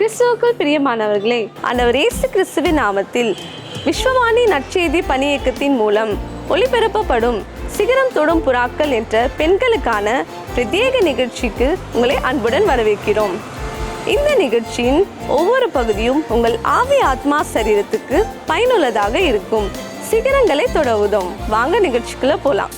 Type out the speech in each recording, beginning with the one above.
கிறிஸ்துவுக்குள் பிரியமானவர்களே, ஆண்டவர் இயேசு கிறிஸ்துவின் நாமத்தில் விஸ்வவாணி நற்செய்தி பணி இயக்கத்தின் மூலம் ஒளிபரப்பப்படும் சிகரம் தொடும் புறாக்கள் என்ற பெண்களுக்கான பிரத்யேக நிகழ்ச்சிக்கு உங்களை அன்புடன் வரவேற்கிறோம். இந்த நிகழ்ச்சியின் ஒவ்வொரு பகுதியும் உங்கள் ஆவி ஆத்மா சரீரத்துக்கு பயனுள்ளதாக இருக்கும். சிகரங்களை தொட உதவும். வாங்க நிகழ்ச்சிக்குள்ள போலாம்.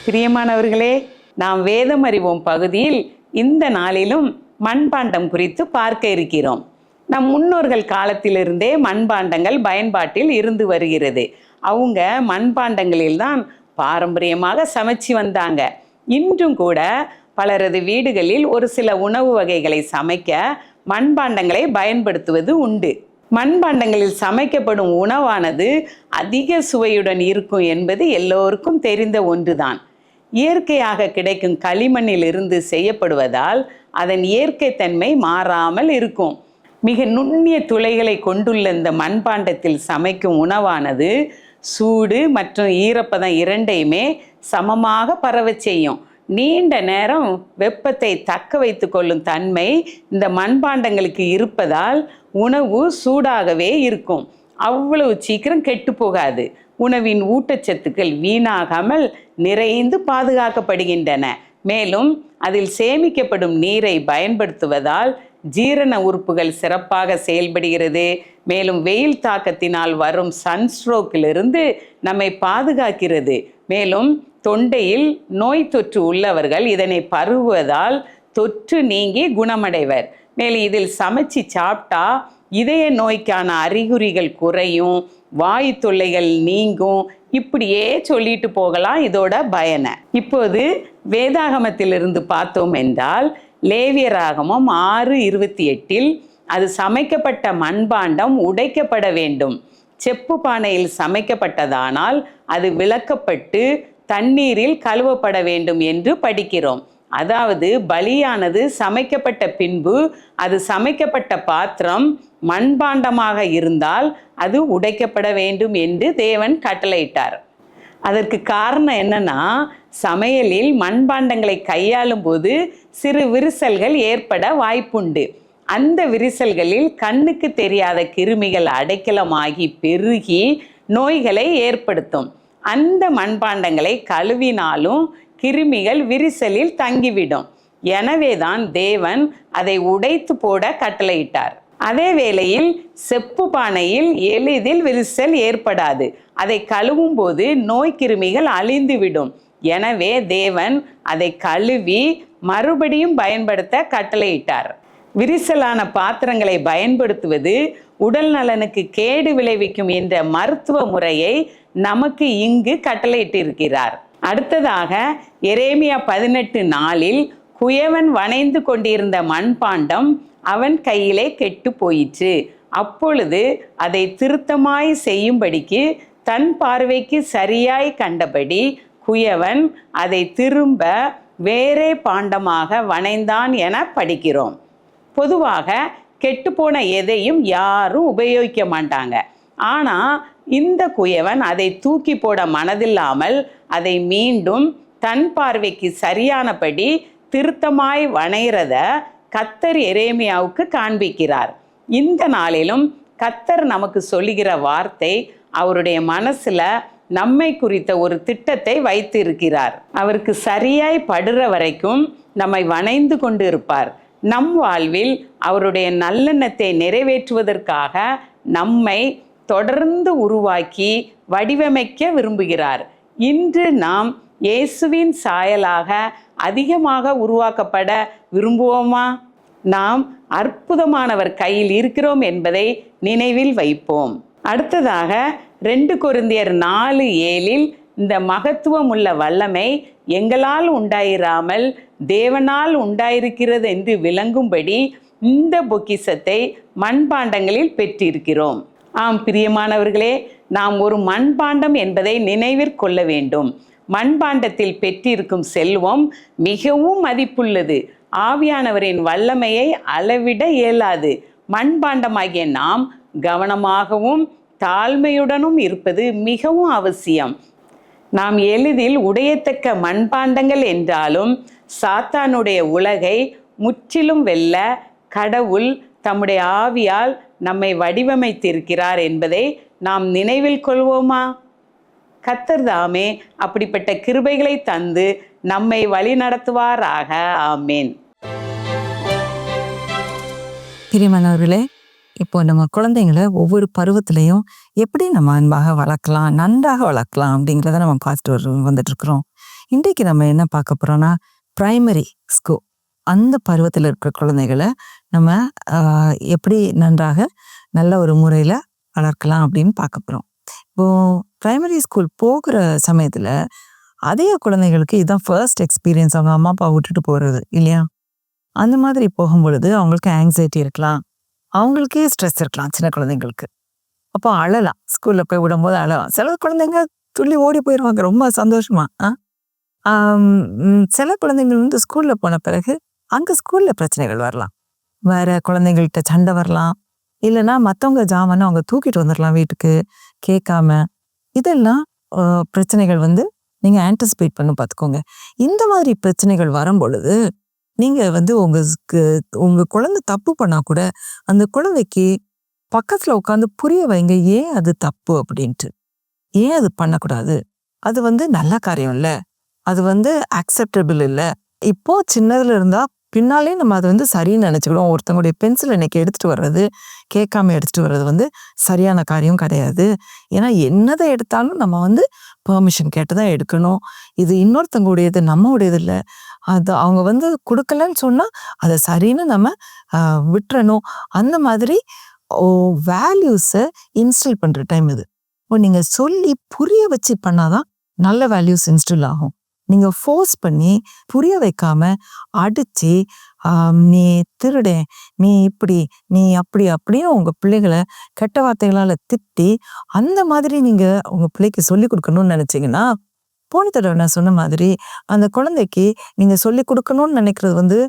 பிரியமானவர்களே, நாம் வேதம் அறிவோம் பகுதியில் இந்த நாளிலும் மண்பாண்டம் குறித்து பார்க்க இருக்கிறோம். நம் முன்னோர்கள் காலத்திலிருந்தே மண்பாண்டங்கள் பயன்பாட்டில் இருந்து வருகிறது. அவங்க மண்பாண்டங்களில்தான் பாரம்பரியமாக சமைச்சு வந்தாங்க. இன்றும் கூட பலரது வீடுகளில் ஒரு சில உணவு வகைகளை சமைக்க மண்பாண்டங்களை பயன்படுத்துவது உண்டு. மண்பாண்டங்களில் சமைக்கப்படும் உணவானது அதிக சுவையுடன் இருக்கும் என்பது எல்லோருக்கும் தெரிந்த ஒன்றுதான். இயற்கையாக கிடைக்கும் களிமண்ணில் இருந்து செய்யப்படுவதால் அதன் இயற்கை தன்மை மாறாமல் இருக்கும். மிக நுண்ணிய துளைகளை கொண்டுள்ள இந்த மண்பாண்டத்தில் சமைக்கும் உணவானது சூடு மற்றும் ஈரப்பதம் இரண்டையுமே சமமாக பரவச் செய்யும். நீண்ட நேரம் வெப்பத்தை தக்க வைத்து கொள்ளும் தன்மை இந்த மண்பாண்டங்களுக்கு இருப்பதால் உணவு சூடாகவே இருக்கும். அவ்வளவு சீக்கிரம் கெட்டு போகாது. உணவின் ஊட்டச்சத்துக்கள் வீணாகாமல் நிறைந்து பாதுகாக்கப்படுகின்றன. மேலும் அதில் சேமிக்கப்படும் நீரை பயன்படுத்துவதால் ஜீரண உறுப்புகள் சிறப்பாக செயல்படுகிறது. மேலும் வெயில் தாக்கத்தினால் வரும் சன்ஸ்ட்ரோக்கிலிருந்து நம்மை பாதுகாக்கிறது. மேலும் தொண்டையில் நோய் தொற்று உள்ளவர்கள் இதனை பருகுவதால் தொற்று நீங்கி குணமடைவர். மேலும் இதில் சமைச்சு சாப்பிட்டா இதய நோய்க்கான அறிகுறிகள் குறையும், வாயு தொல்லைகள் நீங்கும். இப்படியே சொல்லிட்டு போகலாம் இதோட பயனை. இப்போது வேதாகமத்திலிருந்து பார்த்தோம் என்றால் லேவியராகமம் 6:28 அது சமைக்கப்பட்ட மண்பாண்டம் உடைக்கப்பட வேண்டும். செப்பு பானையில் சமைக்கப்பட்டதானால் அது விளக்கப்பட்டு தண்ணீரில் கழுவப்பட வேண்டும் என்று படிக்கிறோம். அதாவது பலியானது சமைக்கப்பட்ட பின்பு அது சமைக்கப்பட்ட பாத்திரம் மண்பாண்டமாக இருந்தால் அது உடைக்கப்பட வேண்டும் என்று தேவன் கட்டளையிட்டார். அதற்கு காரணம் என்னன்னா, சமையலில் மண்பாண்டங்களை கையாளும் போது சிறு விரிசல்கள் ஏற்பட வாய்ப்புண்டு. அந்த விரிசல்களில் கண்ணுக்கு தெரியாத கிருமிகள் அடைக்கலமாகி பெருகி நோய்களை ஏற்படுத்தும். அந்த மண்பாண்டங்களை கழுவினாலும் கிருமிகள் விரிசலில் தங்கிவிடும். எனவேதான் தேவன் அதை உடைத்து போட கட்டளையிட்டார். அதே வேளையில் செப்பு பானையில் எளிதில் விரிசல் ஏற்படாது. அதை கழுவும் போது நோய் கிருமிகள் அழிந்துவிடும். எனவே தேவன் அதை கழுவி மறுபடியும் பயன்படுத்த கட்டளையிட்டார். விரிசலான பாத்திரங்களை பயன்படுத்துவது உடல் நலனுக்கு கேடு விளைவிக்கும் என்ற மருத்துவ முறையை நமக்கு இங்கு கட்டளையிட்டிருக்கிறார். அடுத்ததாக எரேமியா 18:4 குயவன் வணைந்து கொண்டிருந்த மண்பாண்டம் அவன் கையிலே கெட்டு போயிற்று. அப்பொழுது அதை திருத்தமாய் செய்யும்படிக்கு தன் பார்வைக்கு சரியாய் கண்டபடி குயவன் அதை திரும்ப வேறே பாண்டமாக வணைந்தான் என படிக்கிறோம். பொதுவாக கெட்டுப்போன எதையும் யாரும் உபயோகிக்க மாட்டாங்க. ஆனால் இந்த குயவன் அதை தூக்கி போட மனதில்லாமல் அதை மீண்டும் தன் பார்வைக்கு சரியானபடி திருத்தமாய் வணைகிறத கர்த்தர் எரேமியாவுக்கு காண்பிக்கிறார். இந்த நாளிலும் கர்த்தர் நமக்கு சொல்லுகிற வார்த்தை அவருடைய மனசுல நம்மை குறித்த ஒரு திட்டத்தை வைத்து இருக்கிறார். அவருக்கு சரியாய் படுற வரைக்கும் நம்மை வணைந்து கொண்டு இருப்பார். நம் வாழ்வில் அவருடைய நல்லெண்ணத்தை நிறைவேற்றுவதற்காக நம்மை தொடர்ந்து உருவாக்கி வடிவமைக்க விரும்புகிறார். இன்று நாம் இயேசுவின் சாயலாக அதிகமாக உருவாக்கப்பட விரும்புவோமா? நாம் அற்புதமானவர் கையில் இருக்கிறோம் என்பதை நினைவில் வைப்போம். அடுத்ததாக 2 கொரிந்தியர் 4:7 இந்த மகத்துவம் உள்ள வல்லமை எங்களால் உண்டாயிராமல் தேவனால் உண்டாயிருக்கிறது என்று விளங்கும்படி இந்த பொக்கிஷத்தை மண்பாண்டங்களில் பெற்றிருக்கிறோம். ஆம் பிரியமானவர்களே, நாம் ஒரு மண்பாண்டம் என்பதை நினைவிற் கொள்ள வேண்டும். மண்பாண்டத்தில் பெற்றிருக்கும் செல்வம் மிகவும் மதிப்புள்ளது. ஆவியானவரின் வல்லமையை அளவிட இயலாது. மண்பாண்டமாகிய நாம் கவனமாகவும் தாழ்மையுடனும் இருப்பது மிகவும் அவசியம். நாம் எளிதில் உடையத்தக்க மண்பாண்டங்கள் என்றாலும் சாத்தானுடைய உலகை முற்றிலும் வெல்ல கடவுள் தம்முடைய ஆவியால் நம்மை வடிவமைத்திருக்கிறார் என்பதை நாம் நினைவில் கொள்வோமா? கர்த்தர் தாமே அப்படிப்பட்ட கிருபைகளை தந்து நம்மை வழி நடத்துவாராக. ஆமேன். பிரியமானவர்களே, இப்போ நம்ம குழந்தைங்களை ஒவ்வொரு பருவத்திலையும் எப்படி நம்ம அன்பாக வளர்க்கலாம், நன்றாக வளர்க்கலாம் அப்படிங்கிறத நம்ம பார்த்துட்டு வந்துட்டு இருக்கிறோம். இன்றைக்கு நம்ம என்ன பார்க்க போறோம்னா, பிரைமரி ஸ்கூல் அந்த பருவத்தில் இருக்கிற குழந்தைகளை நம்ம எப்படி நன்றாக நல்ல ஒரு முறையில் வளர்க்கலாம் அப்படின்னு பார்க்க போகிறோம். இப்போ பிரைமரி ஸ்கூல் போகிற சமயத்தில் அதே குழந்தைகளுக்கு இதுதான் ஃபர்ஸ்ட் எக்ஸ்பீரியன்ஸ். அவங்க அம்மா அப்பா விட்டுட்டு போகிறது இல்லையா? அந்த மாதிரி போகும்பொழுது அவங்களுக்கு ஆங்ஸைட்டி இருக்கலாம், அவங்களுக்கே ஸ்ட்ரெஸ் இருக்கலாம். சின்ன குழந்தைங்களுக்கு அப்போ அழலாம், ஸ்கூலில் போய் விடும்போது அழலாம். சில குழந்தைங்க துள்ளி ஓடி போயிடுவாங்க ரொம்ப சந்தோஷமா. சில குழந்தைங்கள் வந்து ஸ்கூலில் போன பிறகு அங்கே ஸ்கூலில் பிரச்சனைகள் வரலாம், வேற குழந்தைங்கள்கிட்ட சண்டை வரலாம், இல்லைன்னா மற்றவங்க ஜாமானை அவங்க தூக்கிட்டு வந்துடலாம் வீட்டுக்கு கேட்காம. இதெல்லாம் பிரச்சனைகள் வந்து நீங்கள் ஆன்டிசிபேட் பண்ணி பார்த்துக்கோங்க. இந்த மாதிரி பிரச்சனைகள் வரும் பொழுது நீங்கள் வந்து உங்கள் குழந்தை தப்பு பண்ணால் கூட அந்த குழந்தைக்கு பக்கத்தில் உட்காந்து புரிய வைங்க, ஏன் அது தப்பு அப்படின்ட்டு, ஏன் அது பண்ணக்கூடாது, அது வந்து நல்ல காரியம் இல்லை, அது வந்து அக்செப்டபிள் இல்லை. இப்போ சின்னதுல இருந்தா பின்னாலே நம்ம அதை வந்து சரின்னு நினச்சிக்கிடுவோம். ஒருத்தவங்களுடைய பென்சில் இன்னைக்கு எடுத்துகிட்டு வர்றது, கேட்காம எடுத்துகிட்டு வர்றது வந்து சரியான காரியம் கிடையாது. ஏன்னா என்னதை எடுத்தாலும் நம்ம வந்து பெர்மிஷன் கேட்டு தான் எடுக்கணும். இது இன்னொருத்தவங்களுடையது, நம்ம உடையது இல்லை. அது அவங்க வந்து கொடுக்கலன்னு சொன்னால் அதை சரின்னு நம்ம விட்டுறணும். அந்த மாதிரி வேல்யூஸை இன்ஸ்டில் பண்ணுற டைம் இது. நீங்கள் சொல்லி புரிய வச்சு பண்ணாதான் நல்ல வேல்யூஸ் இன்ஸ்டில் ஆகும். நீங்கள் ஃபோர்ஸ் பண்ணி புரிய வைக்காம அடித்து நீ திருடே, நீ இப்படி, நீ அப்படி அப்படின்னு உங்கள் பிள்ளைகளை கெட்ட வார்த்தைகளால் திட்டி அந்த மாதிரி நீங்கள் உங்கள் பிள்ளைக்கு சொல்லி கொடுக்கணும்னு நினச்சிங்கன்னா, போன தடவை நான் சொன்ன மாதிரி அந்த குழந்தைக்கு நீங்கள் சொல்லி கொடுக்கணும்னு நினைக்கிறது வந்து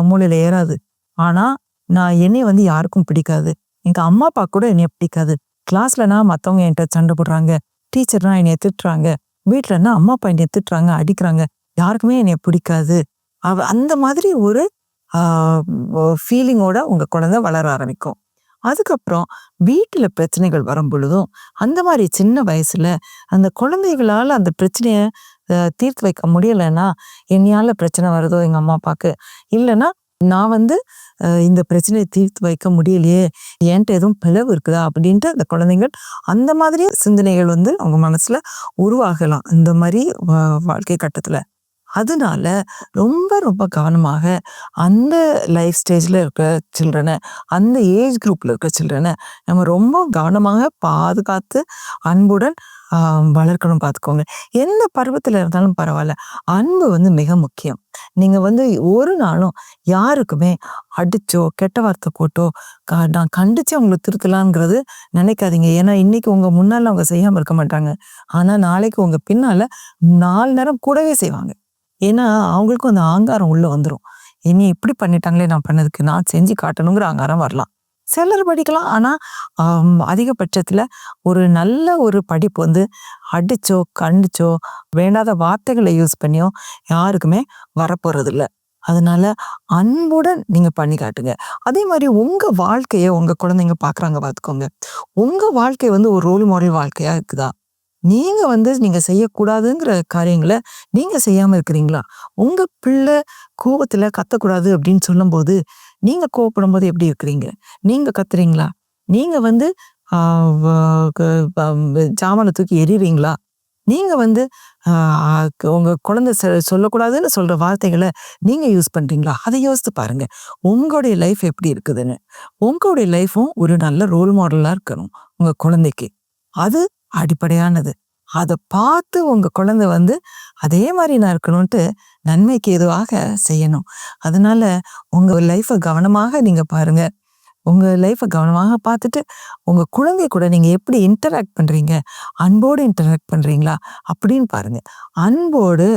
மூளையில் ஏறாது. ஆனால் என்னை வந்து யாருக்கும் பிடிக்காது, எங்கள் அம்மா அப்பா கூட என்னைய பிடிக்காது, கிளாஸ்லனா மற்றவங்க என்கிட்ட சண்டை போடுறாங்க, டீச்சர்னா என்னைய திட்டுறாங்க, வீட்டிலன்னா அம்மா அப்பா என்னைய திட்டுறாங்க, அடிக்கிறாங்க, யாருக்குமே என்னைய பிடிக்காது, அந்த மாதிரி ஒரு ஃபீலிங்கோட உங்கள் குழந்தை வளர ஆரம்பிக்கும். அதுக்கப்புறம் வீட்டில் பிரச்சனைகள் வரும் பொழுதும் அந்த மாதிரி சின்ன வயசுல அந்த குழந்தைகளால் அந்த பிரச்சனையை தீர்த்து வைக்க முடியலைன்னா, என்னையால பிரச்சனை வருதோ எங்கள் அம்மா அப்பாவுக்கு, இல்லைன்னா நான் இந்த பிரச்சனையை தீர்த்து வைக்க முடியலையே, என்கிட்ட எதுவும் பிளவு இருக்குதா அப்படின்ட்டு அந்த குழந்தைகள் அந்த மாதிரி சிந்தனைகள் அவங்க மனசுல உருவாகலாம் இந்த மாதிரி வாழ்க்கை கட்டத்துல. அதனால ரொம்ப ரொம்ப கவனமாக அந்த லைஃப் ஸ்டேஜில் இருக்கிற சில்ட்ரனை, அந்த ஏஜ் குரூப்பில் இருக்கிற சில்ட்ரனை நம்ம ரொம்ப கவனமாக பாதுகாத்து அன்புடன் வளர்க்கணும். பார்த்துக்கோங்க, எந்த பருவத்தில் இருந்தாலும் பரவாயில்ல, அன்பு மிக முக்கியம். நீங்கள் ஒரு நாளும் யாருக்குமே அடிச்சோ கெட்ட வார்த்தை போட்டோ நான் கண்டிச்சு அவங்களை திருத்தலாங்கிறது நினைக்காதீங்க. ஏன்னா இன்னைக்கு உங்கள் முன்னால் அவங்க செய்யாமல் இருக்க மாட்டாங்க, ஆனால் நாளைக்கு உங்கள் பின்னால் 4 நேரம் கூடவே செய்வாங்க. ஏன்னா அவங்களுக்கும் அந்த ஆங்காரம் உள்ள வந்துடும். இனி இப்படி பண்ணிட்டாங்களே, நான் பண்ணதுக்கு நான் செஞ்சு காட்டணுங்கிற ஆங்காரம் வரலாம். சிலர் படிக்கலாம், ஆனால் அதிகபட்சத்தில் ஒரு நல்ல ஒரு படிப்பு அடிச்சோ கண்டிச்சோ வேண்டாத வார்த்தைகளை யூஸ் பண்ணியோ யாருக்குமே வரப்போறது இல்லை. அதனால அன்புடன் நீங்க பண்ணி காட்டுங்க. அதே மாதிரி உங்க வாழ்க்கைய உங்க குழந்தைங்க பாக்குறாங்க, பார்த்துக்கோங்க. உங்க வாழ்க்கை ஒரு ரோல் மாடல் வாழ்க்கையா இருக்குதா? நீங்க நீங்க செய்யக்கூடாதுங்கிற காரியங்களை நீங்க செய்யாம இருக்கிறீங்களா? உங்க பிள்ளை கோபத்துல கத்தக்கூடாது அப்படின்னு சொல்லும் போது நீங்க கோவப்படும் போது எப்படி இருக்கிறீங்க? நீங்க கத்துறீங்களா? நீங்க ஜாமானை தூக்கி எறிறீங்களா? நீங்க உங்க குழந்தை சொல்லக்கூடாதுன்னு சொல்ற வார்த்தைகளை நீங்க யூஸ் பண்றீங்களா? அதை யோசித்து பாருங்க, உங்களுடைய லைஃப் எப்படி இருக்குதுன்னு. உங்களுடைய லைஃப்பும் ஒரு நல்ல ரோல் மாடலா இருக்கணும் உங்க குழந்தைக்கு. அது அடிப்படையானது. அதை பார்த்து உங்க குழந்தை அதே மாதிரி நான் இருக்கணும்ட்டு நன்மைக்கு எதுவாக செய்யணும். அதனால உங்க லைஃப்பை கவனமாக நீங்க பாருங்க. உங்க லைஃப்பை கவனமாக பார்த்துட்டு உங்க குழந்தை கூட நீங்க எப்படி இன்டராக்ட் பண்றீங்க, அன்போடு இன்டராக்ட் பண்றீங்களா அப்படின்னு பாருங்க. அன்போடு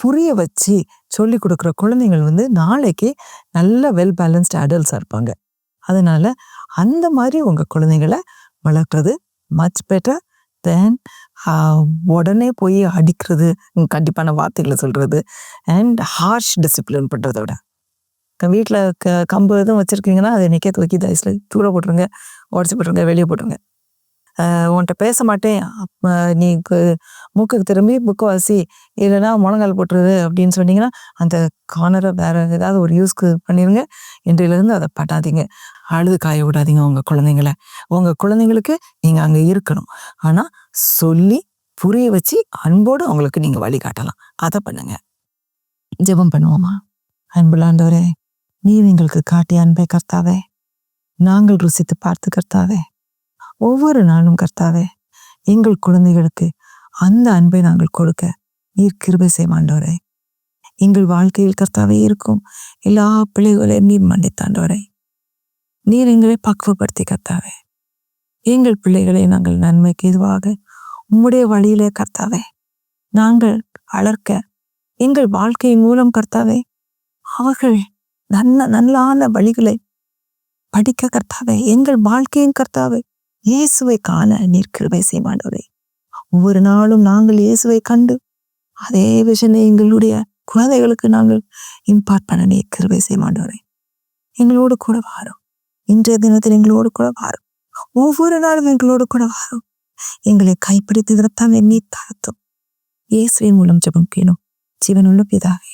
புரிய வச்சு சொல்லி கொடுக்குற குழந்தைகள் நாளைக்கு நல்ல வெல் பேலன்ஸ்டு அடல்ட்ஸா இருப்பாங்க. அதனால அந்த மாதிரி உங்க குழந்தைகளை வளர்க்குறது மச் பெட்டர் தென் உடனே போய் அடிக்கிறது, கண்டிப்பான வார்த்தைகளை சொல்றது அண்ட் ஹார்ஷ் டிசிப்ளின் பண்ணுறத விட. வீட்டில் கம்பு எதுவும் வச்சுருக்கீங்கன்னா அதை நிற்க தூக்கி தயசில் தூர போட்டுருங்க, உடச்சி போட்டுருங்க, வெளியே போட்டுருங்க. உன்கிட்ட பேச மாட்டேன், நீ மூக்குக்கு திரும்பி புக்கு வாசி, இல்லைன்னா முழங்கால் போட்டுருது அப்படின்னு சொன்னீங்கன்னா அந்த கார்னரை வேற ஏதாவது ஒரு யூஸ்க்கு பண்ணிடுங்க. இன்றையிலேருந்து அதை பண்ணாதீங்க. அழுது காய விடாதீங்க உங்கள் குழந்தைங்கள. உங்கள் குழந்தைங்களுக்கு நீங்கள் அங்கே இருக்கணும், ஆனால் சொல்லி புரிய வச்சு அன்போடு அவங்களுக்கு நீங்கள் வழிகாட்டலாம். அதை பண்ணுங்க. ஜெபம் பண்ணுவோமா? அன்புள்ள ஆண்டவரே, நீர் எங்களுக்கு காட்டிய அன்பை கர்த்தாவே நாங்கள் ருசித்து பார்த்து கர்த்தாவே, ஒவ்வொரு நாளும் கர்த்தாவே எங்கள் குழந்தைகளுக்கு அந்த அன்பை நாங்கள் கொடுக்க நீர் கிருபை செய்யும் ஆண்டவரே. எங்கள் வாழ்க்கையில் கர்த்தாவே இருக்கும் எல்லா பிள்ளைகளையும் நீர் மன்னித்தாண்டவரே. நீர் எங்களை பக்குவப்படுத்தி கர்த்தாவே எங்கள் பிள்ளைகளை நாங்கள் நன்மைக்கு எதுவாக உம்முடைய வழியிலே கர்த்தாவே நாங்கள் வளர்க்க எங்கள் வாழ்க்கையின் மூலம் கர்த்தாவே அவர்கள் நல்லான வழிகளை படிக்க கர்த்தாவே எங்கள் வாழ்க்கையின் கர்த்தாவே இயேசுவை காண நீர் கிருபை செய்யும் ஆண்டவரே. ஒவ்வொரு நாளும் நாங்கள் இயேசுவை கண்டு அதே விஷயம் எங்களுடைய குழந்தைகளுக்கு நாங்கள் இம்பார்ட் பண்ண நீர் கிருபை செய்யும் ஆண்டவரே. எங்களோடு கூட வாரும், இன்றைய தினத்தில் எங்களோடு கூட வாரும், ஒவ்வொரு நாளும் எங்களோடு கூட வாரும். எங்களை கைப்பிடித்து நிறுத்தாம நீ தாழ்த்தும். இயேசுவின் மூலம் ஜெபம் கேளும் ஜீவனுள்ள பிதாவே,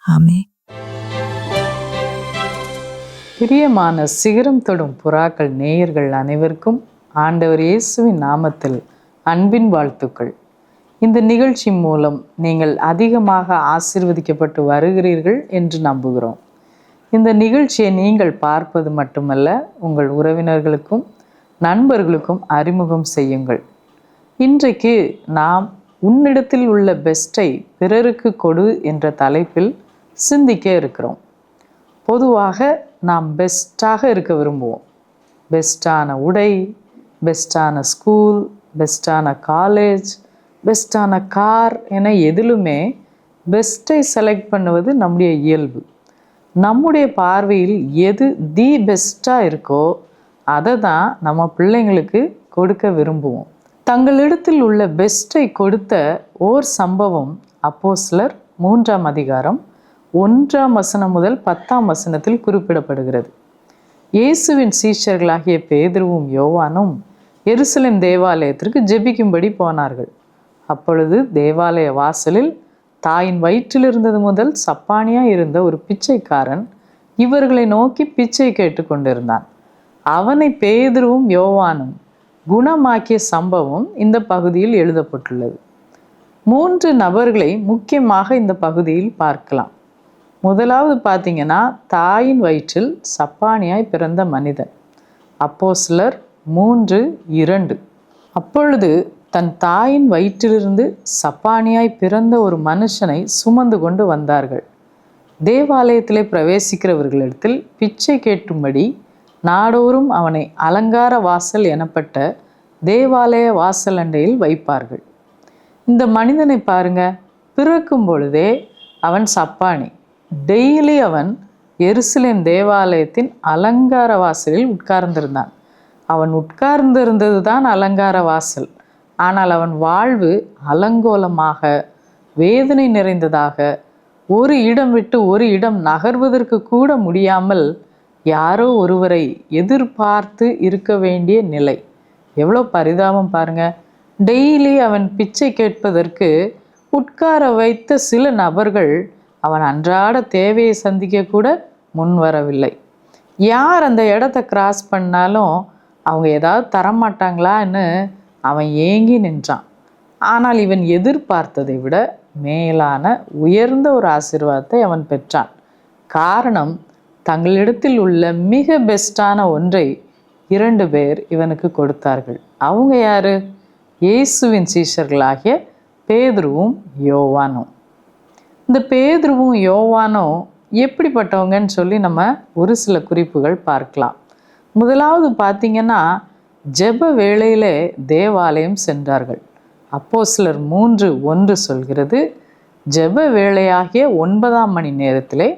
ஆமென். பிரியமான சிகரம் தொடும் புறாக்கள் நேயர்கள் அனைவருக்கும் ஆண்டவர் இயேசுவின் நாமத்தில் அன்பின் வாழ்த்துக்கள். இந்த நிகழ்ச்சி மூலம் நீங்கள் அதிகமாக ஆசீர்வதிக்கப்பட்டு வருகிறீர்கள் என்று நம்புகிறோம். இந்த நிகழ்ச்சியை நீங்கள் பார்ப்பது மட்டுமல்ல, உங்கள் உறவினர்களுக்கும் நண்பர்களுக்கும் அறிமுகம் செய்யுங்கள். இன்றைக்கு நாம் உன்னிடத்தில் உள்ள பெஸ்ட்டை பிறருக்கு கொடு என்ற தலைப்பில் சிந்திக்க இருக்கிறோம். பொதுவாக நாம் பெஸ்ட்டாக இருக்க விரும்புவோம். பெஸ்ட்டான உடை, பெஸ்ட்டான ஸ்கூல், பெஸ்ட்டான காலேஜ், பெஸ்ட்டான கார் என எதிலுமே பெஸ்ட்டை செலக்ட் பண்ணுவது நம்முடைய இயல்பு. நம்முடைய பார்வையில் எது தி பெஸ்ட்டாக இருக்கோ அதை தான் நம்ம பிள்ளைங்களுக்கு கொடுக்க விரும்புவோம். தங்களிடத்தில் உள்ள பெஸ்ட்டை கொடுத்த ஓர் சம்பவம் அப்போஸ்தலர் 3ஆம் அதிகாரம் 1ஆம் வசனம் முதல் 10ஆம் வசனத்தில் குறிப்பிடப்படுகிறது. இயேசுவின் சீஷர்களாகிய பேதுருவும் யோவானும் எருசலேம் தேவாலயத்திற்கு ஜெபிக்கும்படி போனார்கள். அப்பொழுது தேவாலய வாசலில் தாயின் வயிற்றில் இருந்தது முதல் சப்பானியாய் இருந்த ஒரு பிச்சைக்காரன் இவர்களை நோக்கி பிச்சை கேட்டு கொண்டிருந்தான். அவனை பேதுருவும் யோவானும் குணமாக்கிய சம்பவம் இந்த பகுதியில் எழுதப்பட்டுள்ளது. 3 நபர்களை முக்கியமாக இந்த பகுதியில் பார்க்கலாம். முதலாவது பார்த்தீங்கன்னா, தாயின் வயிற்றில் சப்பானியாய் பிறந்த மனிதன். அப்போஸ்தலர் 3:2. அப்பொழுது தன் தாயின் வயிற்றிலிருந்து சப்பானியாய் பிறந்த ஒரு மனுஷனை சுமந்து கொண்டு வந்தார்கள். தேவாலயத்திலே பிரவேசிக்கிறவர்களிடத்தில் பிச்சை கேட்டும்படி நாடோறும் அவனை அலங்கார வாசல் எனப்பட்ட தேவாலய வாசல் அண்டையில் வைப்பார்கள். இந்த மனிதனை பாருங்க, பிறக்கும் பொழுதே அவன் சப்பானி. டெய்லி அவன் எருசலேம் தேவாலயத்தின் அலங்கார வாசலில் உட்கார்ந்திருந்தான். அவன் உட்கார்ந்திருந்தது தான் அலங்கார வாசல். ஆனால் அவன் வாழ்வு அலங்கோலமாக, வேதனை நிறைந்ததாக, ஒரு இடம் விட்டு ஒரு இடம் நகர்வதற்கு கூட முடியாமல் யாரோ ஒருவரை எதிர்பார்த்து இருக்க வேண்டிய நிலை. எவ்வளோ பரிதாபம் பாருங்க. டெய்லி அவன் பிச்சை கேட்பதற்கு உட்கார வைத்த சில நபர்கள் அவன் அன்றாட தேவையை சந்திக்க கூட முன் வரவில்லை. யார் அந்த இடத்த கிராஸ் பண்ணாலும் அவங்க ஏதாவது தரமாட்டாங்களான்னு அவன் ஏங்கி நின்றான். ஆனால் இவன் எதிர்பார்த்ததை விட மேலான உயர்ந்த ஒரு ஆசீர்வாதத்தை அவன் பெற்றான். காரணம், தங்களிடத்தில் உள்ள மிக பெஸ்டான ஒன்றை 2 பேர் இவனுக்கு கொடுத்தார்கள். அவங்க யாரு? இயேசுவின் சீஷர்களாகிய பேதுருவும் யோவானும். இந்த பேதுருவும் யோவானும் எப்படிப்பட்டவங்கன்னு சொல்லி நம்ம ஒரு சில குறிப்புகள் பார்க்கலாம். முதலாவது பார்த்தீங்கன்னா, ஜெப வேளையிலே தேவாலயம் சென்றார்கள். அப்போஸ்தலர் 3:1 சொல்கிறது, ஜெப வேளையாகிய 9ஆம் மணி நேரத்திலே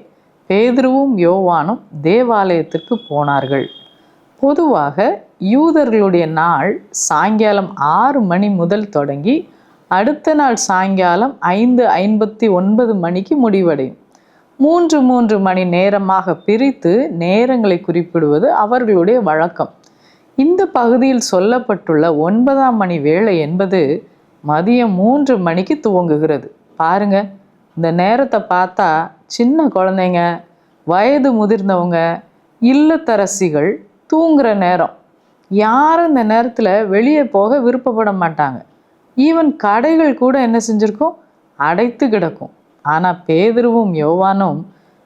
பேதுருவும் யோவானும் தேவாலயத்திற்கு போனார்கள். பொதுவாக யூதர்களுடைய நாள் சாயங்காலம் 6 மணி முதல் தொடங்கி அடுத்த நாள் சாயங்காலம் 5:59 மணிக்கு முடிவடையும். 3 மணி நேரமாக பிரித்து நேரங்களை குறிப்பிடுவது அவர்களுடைய வழக்கம். இந்த பகுதியில் சொல்லப்பட்டுள்ள 9ஆம் மணி வேளை என்பது மதியம் 3 மணிக்கு துவங்குகிறது. பாருங்க, இந்த நேரத்தை பார்த்தா சின்ன குழந்தைங்க, வயது முதிர்ந்தவங்க, இல்லத்தரசிகள் தூங்குற நேரம். யாரும் இந்த நேரத்தில் வெளியே போக விருப்பப்பட மாட்டாங்க. ஈவன் கடைகள் கூட என்ன செஞ்சுருக்கும்? அடைத்து கிடக்கும். ஆனால் பேதுருவும் யோவானும்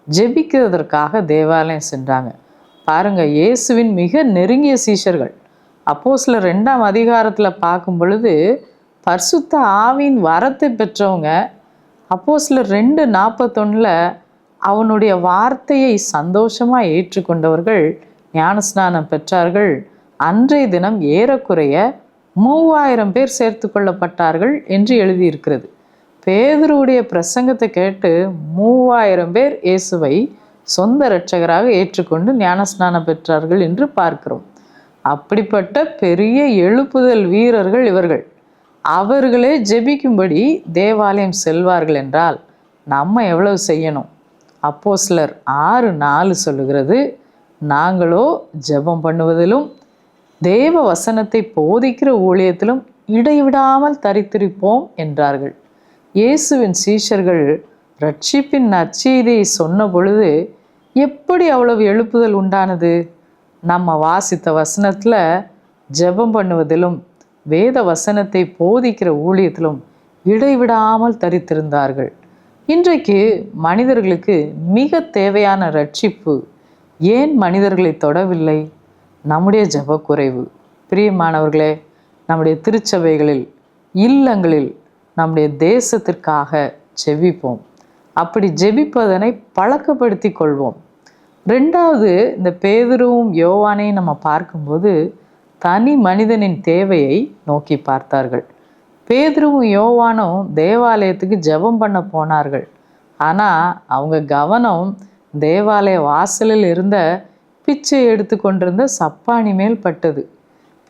ஜெபிக்கிறதற்காக தேவாலயம் சென்றாங்க. பாருங்க, இயேசுவின் மிக நெருங்கிய சீஷர்கள். அப்போஸ்தலர் 2ஆம் அதிகாரத்தில் பார்க்கும் பொழுது பரிசுத்த ஆவியின் வரத்தை பெற்றவங்க. அப்போஸ்தலர் 2:41 அவனுடைய வார்த்தையை சந்தோஷமாக ஏற்றுக்கொண்டவர்கள் ஞானஸ்நானம் பெற்றார்கள். அன்றைய தினம் ஏறக்குறைய 3000 பேர் சேர்த்து கொள்ளப்பட்டார்கள் என்று எழுதியிருக்கிறது. பேதுருவுடைய பிரசங்கத்தை கேட்டு 3000 பேர் இயேசுவை சொந்த இரட்சகராக ஏற்றுக்கொண்டு ஞானஸ்நானம் பெற்றார்கள் என்று பார்க்கிறோம். அப்படிப்பட்ட பெரிய எழுப்புதல் வீரர்கள் இவர்கள். அவர்களே ஜெபிக்கும்படி தேவாலயம் செல்வார்கள் என்றால் நம்ம எவ்வளவு செய்யணும்? அப்போஸ்தலர் 6:4 சொல்லுகிறது, நாங்களோ ஜெபம் பண்ணுவதிலும் தேவ வசனத்தை போதிக்கிற ஊழியத்திலும் இடைவிடாமல் தரித்திருப்போம் என்றார்கள். இயேசுவின் சீஷர்கள் ரட்சிப்பின் நற்செய்தியை சொன்ன பொழுது எப்படி அவ்வளவு எழுப்புதல் உண்டானது? நம்ம வாசித்த வசனத்தில் ஜெபம் பண்ணுவதிலும் வேத வசனத்தை போதிக்கிற ஊழியத்திலும் இடைவிடாமல் தரித்திருந்தார்கள். இன்றைக்கு மனிதர்களுக்கு மிக தேவையான ரட்சிப்பு ஏன் மனிதர்களை தொடவில்லை? நம்முடைய ஜெபக்குறைவு. பிரியமானவர்களே, நம்முடைய திருச்சபைகளில், இல்லங்களில், நம்முடைய தேசத்திற்காக ஜெபிப்போம். அப்படி ஜெபிப்பதனை பழக்கப்படுத்தி கொள்வோம். 2வது, இந்த பேதுருவும் யோவானையும் நம்ம பார்க்கும்போது தனி மனிதனின் தேவையை நோக்கி பார்த்தார்கள். பேதுருவும் யோவானும் தேவாலயத்துக்கு ஜெபம் பண்ண போனார்கள். ஆனால் அவங்க கவனம் தேவாலய வாசலில் இருந்த பிச்சை எடுத்து கொண்டிருந்த சப்பானி மேல் பட்டது.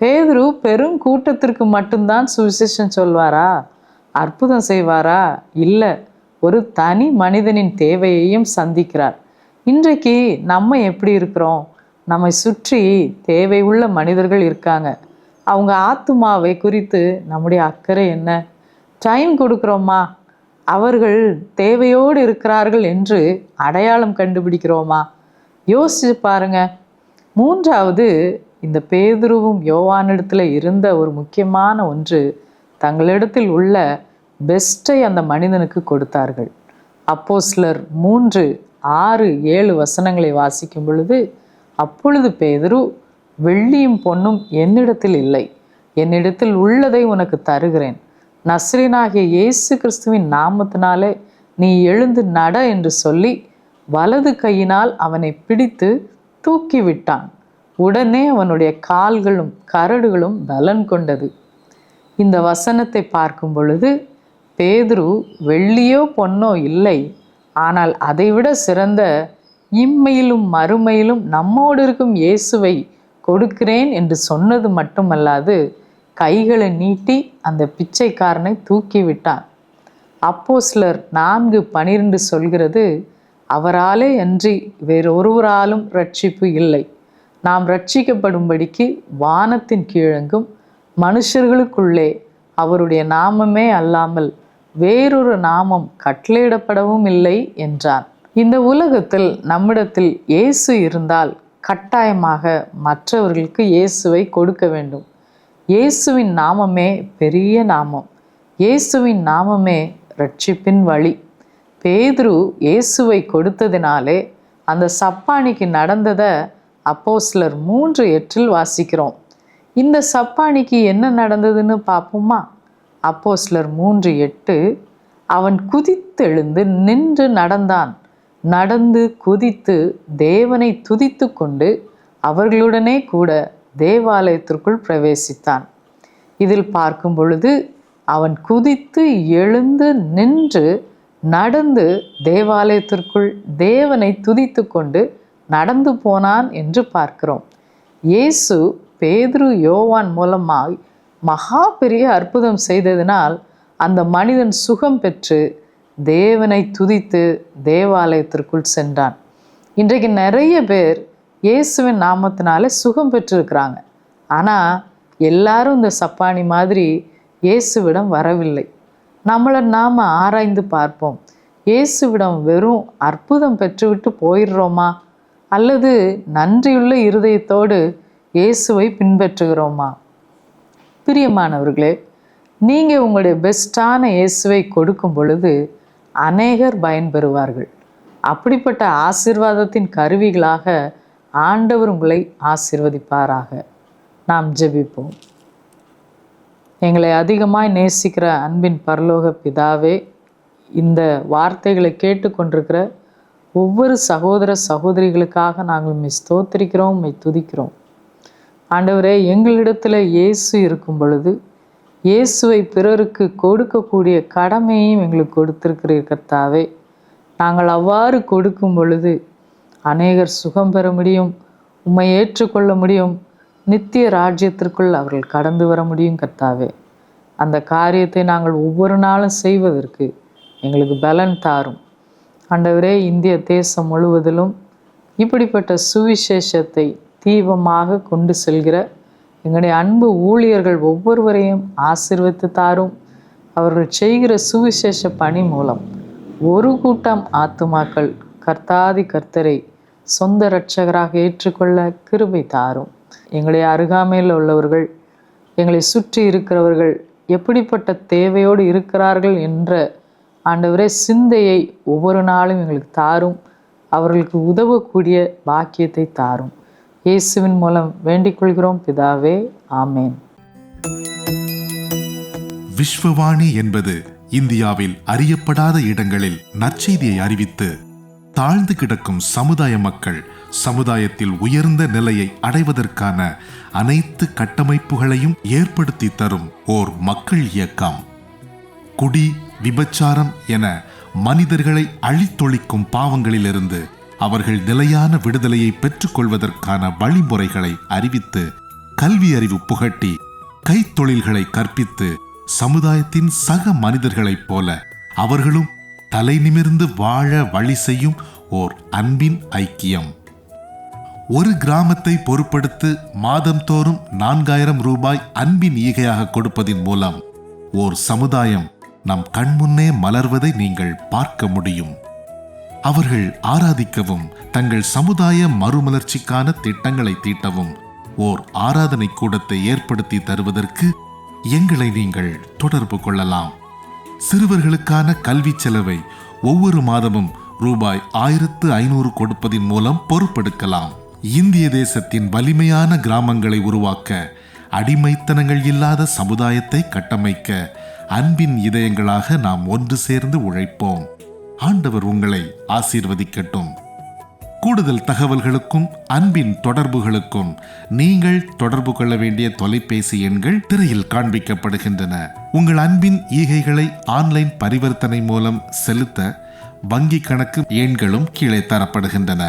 பேதுரு பெரும் கூட்டத்திற்கு மட்டும்தான் சுவிசேஷம் சொல்வாரா? அற்புதம் செய்வாரா? இல்லை, ஒரு தனி மனிதனின் தேவையையும் சந்திக்கிறார். இன்றைக்கு நம்ம எப்படி இருக்கிறோம்? நம்மை சுற்றி தேவை உள்ள மனிதர்கள் இருக்காங்க. அவங்க ஆத்துமாவை குறித்து நம்முடைய அக்கறை என்ன? டைம் கொடுக்குறோமா? அவர்கள் தேவையோடு இருக்கிறார்கள் என்று அடையாளம் கண்டுபிடிக்கிறோமா? யோசிச்சு பாருங்க. மூன்றாவது, இந்த பேதுருவும் யோவானிடத்தில் இருந்த ஒரு முக்கியமான ஒன்று, தங்களிடத்தில் உள்ள பெஸ்ட்டை அந்த மனிதனுக்கு கொடுத்தார்கள். அப்போஸ்தலர் 3:6-7 வசனங்களை வாசிக்கும் பொழுது, அப்பொழுது பேதுரு, வெள்ளியும் பொன்னும் என்னிடத்தில் இல்லை, என்னிடத்தில் உள்ளதை உனக்கு தருகிறேன். நசரேயனாகிய இயேசு கிறிஸ்துவின் நாமத்தினாலே நீ எழுந்து நட என்று சொல்லி வலது கையினால் அவனை பிடித்து தூக்கி விட்டான். உடனே அவனுடைய கால்களும் கரடுகளும் பலன் கொண்டது. இந்த வசனத்தை பார்க்கும் பொழுது, பேதுரு வெள்ளியோ பொன்னோ இல்லை, ஆனால் அதைவிட சிறந்த இம்மையிலும் மறுமையிலும் நம்மோடு இருக்கும் இயேசுவை கொடுக்கிறேன் என்று சொன்னது மட்டுமல்லாது, கைகளை நீட்டி அந்த பிச்சைக்காரனை தூக்கி விட்டான். அப்போஸ்தலர் 4:12 சொல்கிறது, அவராலே அன்றி வேறொருவராலும் ரட்சிப்பு இல்லை. நாம் ரட்சிக்கப்படும்படிக்கு வானத்தின் கீழெங்கும் மனுஷர்களுக்குள்ளே அவருடைய நாமமே அல்லாமல் வேறொரு நாமம் கட்டளையிடப்படவும் இல்லை என்றான். இந்த உலகத்தில் நம்மிடத்தில் இயேசு இருந்தால் கட்டாயமாக மற்றவர்களுக்கு இயேசுவை கொடுக்க வேண்டும். இயேசுவின் நாமமே பெரிய நாமம். இயேசுவின் நாமமே ரட்சிப்பின் வழி. பேதுரு இயேசுவை கொடுத்ததினாலே அந்த சப்பானிக்கு நடந்ததை அப்போஸ்தலர் 3:8 வாசிக்கிறோம். இந்த சப்பானிக்கு என்ன நடந்ததுன்னு பார்ப்போமா? அப்போஸ்தலர் 3:8, அவன் குதித்தெழுந்து நின்று நடந்தான். நடந்து குதித்து தேவனை துதித்து கொண்டு அவர்களுடனே கூட தேவாலயத்திற்குள் பிரவேசித்தான். இதில் பார்க்கும் பொழுது, அவன் குதித்து எழுந்து நின்று நடந்து தேவாலயத்திற்குள் தேவனை துதித்து கொண்டு நடந்து போனான் என்று பார்க்கிறோம். இயேசு பேதுரு யோவான் மூலமாய் மகா பெரிய அற்புதம் செய்ததினால் அந்த மனிதன் சுகம் பெற்று தேவனை துதித்து தேவாலயத்திற்குள் சென்றான். இன்றைக்கு நிறைய பேர் இயேசுவின் நாமத்தினால சுகம் பெற்றிருக்கிறாங்க. ஆனால் எல்லாரும் இந்த சப்பானி மாதிரி இயேசுவிடம் வரவில்லை. நம்மளை நாம் ஆராய்ந்து பார்ப்போம். இயேசுவிடம் வெறும் அற்புதம் பெற்றுவிட்டு போயிடுறோமா? அல்லது நன்றியுள்ள இருதயத்தோடு இயேசுவை பின்பற்றுகிறோமா? பிரியமானவர்களே, நீங்கள் உங்களுடைய பெஸ்ட்டான இயேசுவை கொடுக்கும் பொழுது அநேகர் பயன்பெறுவார்கள். அப்படிப்பட்ட ஆசீர்வாதத்தின் கருவிகளாக ஆண்டவர் உங்களை ஆசீர்வதிப்பாராக. நாம் ஜெபிப்போம். எங்களை அதிகமாய் நேசிக்கிற அன்பின் பரலோக பிதாவே, இந்த வார்த்தைகளை கேட்டுக்கொண்டிருக்கிற ஒவ்வொரு சகோதர சகோதரிகளுக்காக நாங்கள் ஸ்தோத்திரிக்கிறோம், துதிக்கிறோம். ஆண்டவரே, எங்களிடத்தில் இயேசு இருக்கும் பொழுது இயேசுவை பிறருக்கு கொடுக்கக்கூடிய கடமையையும் எங்களுக்கு கொடுத்திருக்கிறீர் கர்த்தாவே. நாங்கள் அவ்வாறு கொடுக்கும் பொழுது அநேகர் சுகம் பெற முடியும், உம்மை ஏற்றுக்கொள்ள முடியும், நித்திய ராஜ்யத்திற்குள் அவர்கள் கடந்து வர முடியும் கர்த்தாவே. அந்த காரியத்தை நாங்கள் ஒவ்வொரு நாளும் செய்வதற்கு எங்களுக்கு பலன் தாரும். ஆண்டவரே, இந்திய தேசம் முழுவதிலும் இப்படிப்பட்ட சுவிசேஷத்தை தீபமாக கொண்டு செல்கிற எங்களுடைய அன்பு ஊழியர்கள் ஒவ்வொருவரையும் ஆசீர்வதித்து தாரும். அவர்கள் செய்கிற சுவிசேஷ பணி மூலம் ஒரு கூட்டம் ஆத்துமாக்கள் கர்த்தாதி கர்த்தரை சொந்த இரட்சகராக ஏற்றுக்கொள்ள கிருபை தாரும். எங்களுடைய அருகாமையில் உள்ளவர்கள், எங்களை சுற்றி இருக்கிறவர்கள் எப்படிப்பட்ட தேவையோடு இருக்கிறார்கள் என்ற ஆண்டவரே சிந்தையை ஒவ்வொரு நாளும் எங்களுக்கு தாரும். அவர்களுக்கு உதவக்கூடிய பாக்கியத்தை தாரும். இயேசுவின் மூலம் வேண்டிக் கொள்கிறோம் பிதாவே, ஆமேன். விஸ்வவாணி என்பது இந்தியாவில் அறியப்படாத இடங்களில் நற்செய்தியை அறிவித்து தாழ்ந்து கிடக்கும் சமுதாய மக்கள் சமுதாயத்தில் உயர்ந்த நிலையை அடைவதற்கான அனைத்து கட்டமைப்புகளையும் ஏற்படுத்தி தரும் ஓர் மக்கள் இயக்கம். குடி, விபச்சாரம் என மனிதர்களை அழித்தொழிக்கும் பாவங்களிலிருந்து அவர்கள் நிலையான விடுதலையை பெற்றுக்கொள்வதற்கான வழிமுறைகளை அறிவித்து, கல்வி அறிவு புகட்டி, கைத்தொழில்களை கற்பித்து, சமுதாயத்தின் சக மனிதர்களைப் போல அவர்களும் தலை நிமிர்ந்து வாழ வழி செய்யும் ஓர் அன்பின் ஐக்கியம். ஒரு கிராமத்தை பொறுப்படுத்து மாதந்தோறும் 4000 ரூபாய் அன்பின் ஈகையாக கொடுப்பதின் மூலம் ஓர் சமுதாயம் நம் கண்முன்னே மலர்வதை நீங்கள் பார்க்க முடியும். அவர்கள் ஆராதிக்கவும் தங்கள் சமுதாய மறுமலர்ச்சிக்கான திட்டங்களை தீட்டவும் ஓர் ஆராதனை கூடத்தை ஏற்படுத்தி தருவதற்கு எங்களை நீங்கள் தொடர்பு கொள்ளலாம். சிறுவர்களுக்கான கல்வி செலவை ஒவ்வொரு மாதமும் ரூபாய் 1500 கொடுப்பதின் மூலம் பொறுப்பெடுக்கலாம். இந்திய தேசத்தின் வலிமையான கிராமங்களை உருவாக்க, அடிமைத்தனங்கள் இல்லாத சமுதாயத்தை கட்டமைக்க அன்பின் இதயங்களாக நாம் ஒன்று சேர்ந்து உழைப்போம். ஆண்டவர் உங்களை ஆசீர்வதிக்கட்டும். கூடுதல் தகவல்களுக்கும் அன்பின் தொடர்புகளுக்கும் நீங்கள் தொடர்பு கொள்ள வேண்டிய தொலைபேசி எண்கள் திரையில் காண்பிக்கப்படுகின்றன. உங்கள் அன்பின் ஈகைகளை ஆன்லைன் பரிவர்த்தனை மூலம் செலுத்த வங்கி கணக்கு எண்களும் கீழே தரப்படுகின்றன.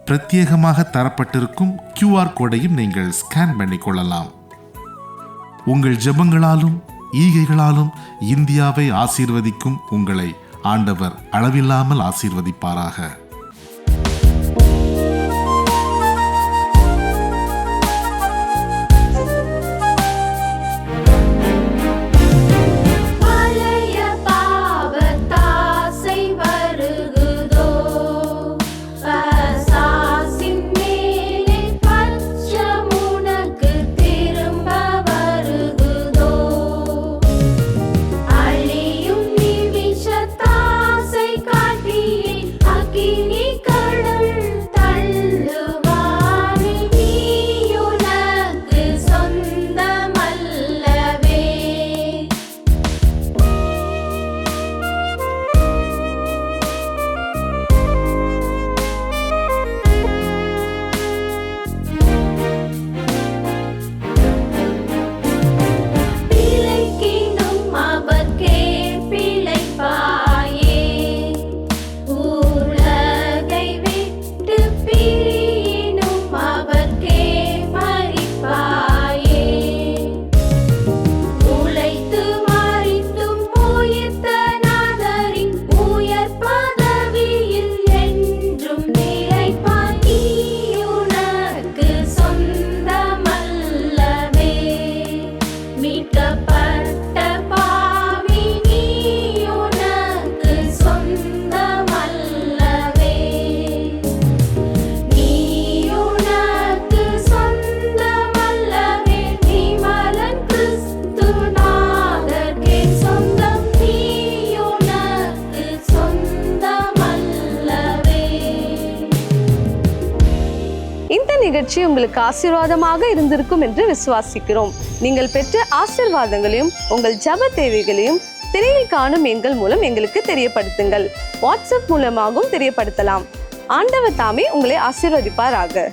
பிரத்யேகமாக தரப்பட்டிருக்கும் QR கோடையும் நீங்கள் ஸ்கேன் பண்ணிக் கொள்ளலாம். உங்கள் ஜெபங்களாலும் ஈகைகளாலும் இந்தியாவை ஆசீர்வதிக்கும் உங்களை ஆண்டவர் அளவில்லாமல் ஆசீர்வதிப்பாராக. நிகழ்ச்சி உங்களுக்கு ஆசீர்வாதமாக இருந்திருக்கும் என்று விசுவாசிக்கிறோம். நீங்கள் பெற்ற ஆசீர்வாதங்களையும் உங்கள் ஜெப தேவைகளையும் திரையில் காணும் எண்கள் மூலம் எங்களுக்கு தெரியப்படுத்துங்கள். வாட்ஸ்அப் மூலமாகவும் தெரியப்படுத்தலாம். ஆண்டவர் தாமே உங்களை ஆசீர்வதிப்பாராக.